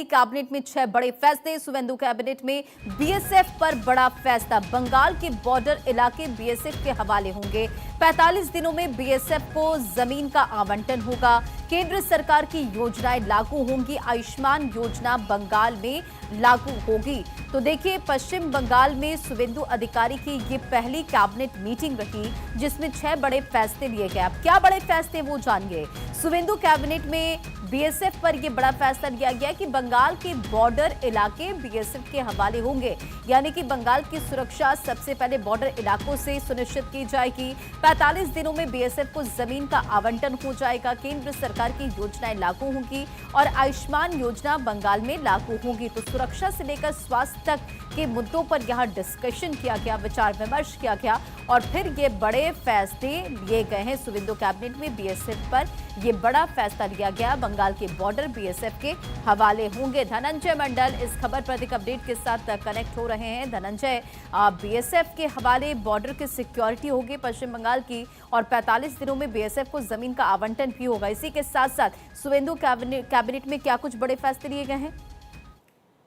Cabinet में 6 बड़े फैसले। सुवेंदु कैबिनेट में बीएसएफ पर बड़ा फैसला। बंगाल के बॉर्डर इलाके बीएसएफ के हवाले होंगे। 45 दिनों में बीएसएफ को जमीन का आवंटन होगा। केंद्र सरकार की योजनाएं लागू होंगी। आयुष्मान योजना बंगाल में लागू होगी। तो देखिए, पश्चिम बंगाल में सुवेंदु अधिकारी की ये पहली कैबिनेट मीटिंग रही जिसमें 6 बड़े फैसले लिए गए। अब क्या बड़े फैसले वो जानिए। सुवेंदु कैबिनेट में बीएसएफ पर यह बड़ा फैसला लिया गया कि बंगाल के बॉर्डर इलाके बीएसएफ के हवाले होंगे, यानी कि बंगाल की सुरक्षा सबसे पहले बॉर्डर इलाकों से सुनिश्चित की जाएगी। 45 दिनों में बीएसएफ को जमीन का आवंटन हो जाएगा। केंद्र सरकार की योजनाएं लागू होंगी और आयुष्मान योजना बंगाल में लागू होगी। तो सुरक्षा से लेकर स्वास्थ्य तक के मुद्दों पर यहां डिस्कशन किया गया, विचार विमर्श किया गया और फिर ये बड़े फैसले लिए गए हैं। सुवेंदु कैबिनेट में बीएसएफ पर यह बड़ा फैसला लिया गया। बंगाल के बॉर्डर बीएसएफ के हवाले होंगे। धनंजय मंडल इस खबर पर एक अपडेट के साथ कनेक्ट हो रहे हैं। धनंजय, बीएसएफ के हवाले बॉर्डर की सिक्योरिटी होगी पश्चिम बंगाल की और 45 दिनों में बीएसएफ को जमीन का आवंटन भी होगा। इसी के साथ साथ सुवेंदु कैबिनेट में क्या कुछ बड़े फैसले लिए गए हैं?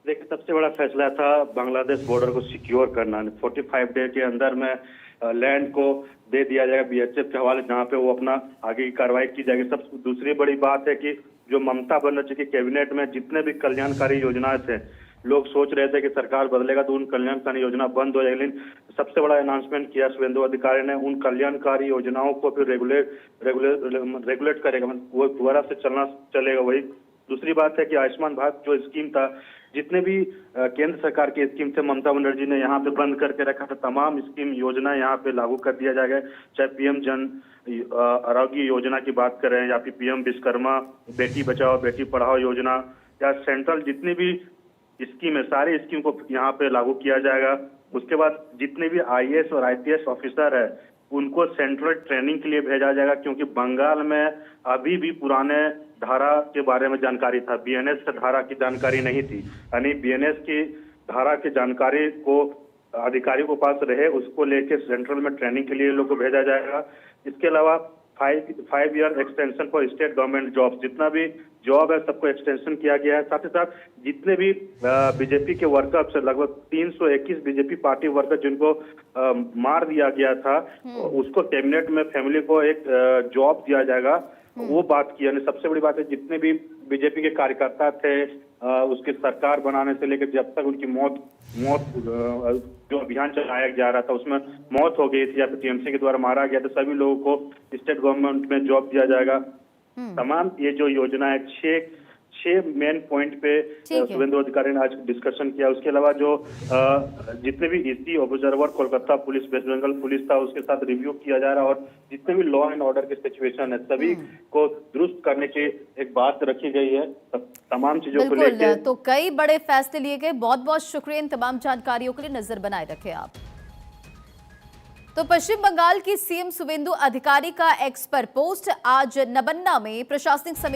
देखिए, सबसे बड़ा फैसला था बांग्लादेश बॉर्डर को सिक्योर करना। 45 डे के अंदर में लैंड को दे दिया जाएगा बीएसएफ के हवाले, जहां पे वो अपना आगे की कार्रवाई की जाएगी। सब दूसरी बड़ी बात है कि जो ममता बनर्जी की कैबिनेट में जितने भी कल्याणकारी योजनाएं थे, लोग सोच रहे थे कि सरकार बदलेगा तो उन कल्याणकारी योजना बंद हो जाएगी, लेकिन सबसे बड़ा अनाउंसमेंट किया सुवेंदु अधिकारी ने। उन कल्याणकारी योजनाओं को फिर रेगुलेट करेगा, वो दोबारा से चलेगा वही। दूसरी बात है कि आयुष्मान भारत जो स्कीम था, जितने भी केंद्र सरकार की स्कीम थे, ममता बनर्जी ने यहाँ पे बंद करके रखा था। तमाम स्कीम योजना यहाँ पे लागू कर दिया जाएगा। चाहे पीएम जन आरोग्य योजना की बात करें या फिर पीएम विश्वकर्मा बेटी बचाओ बेटी पढ़ाओ योजना या सेंट्रल जितनी भी स्कीम है, सारी स्कीम को यहाँ पे लागू किया जाएगा। उसके बाद जितने भी आईएएस और आईपीएस ऑफिसर है, उनको सेंट्रल ट्रेनिंग के लिए भेजा जाएगा, क्योंकि बंगाल में अभी भी पुराने धारा के बारे में जानकारी था, बीएनएस की धारा की जानकारी नहीं थी। यानी बीएनएस की धारा की जानकारी को अधिकारियों के पास रहे, उसको लेके सेंट्रल में ट्रेनिंग के लिए लोग को भेजा जाएगा। इसके अलावा 5 year extension for state government job, जितना भी जॉब है सबको एक्सटेंशन किया गया है। साथ ही साथ जितने भी बीजेपी के वर्कर्स है, लगभग 321 बीजेपी पार्टी वर्कर जिनको मार दिया गया था, उसको कैबिनेट में फैमिली को एक जॉब दिया जाएगा, वो बात की। यानी सबसे बड़ी बात है, जितने भी बीजेपी के कार्यकर्ता थे, उसकी सरकार बनाने से लेकर जब तक उनकी मौत जो अभियान चलाया जा रहा था उसमें मौत हो गई थी या फिर टीएमसी के द्वारा मारा गया, तो सभी लोगों को स्टेट गवर्नमेंट में जॉब दिया जाएगा। तमाम ये जो योजना है, 6 मेन पॉइंट पे सुवेंदु अधिकारी ने आज डिस्कशन किया। उसके अलावा जो जितने भी EC observer Kolkata police, West Bengal police था, उसके साथ रिव्यू किया जा रहा है और जितने भी लॉ एंड ऑर्डर की सिचुएशन है सभी को दुरुस्त करने की एक बात रखी गई है। तमाम चीजों को लेकर तो कई बड़े फैसले लिए गए। बहुत बहुत शुक्रिया इन तमाम जानकारियों के लिए। नजर बनाए रखें आप। तो पश्चिम बंगाल की सीएम सुवेंदु अधिकारी का एक्स पर पोस्ट। आज नबन्ना में प्रशासनिक समिति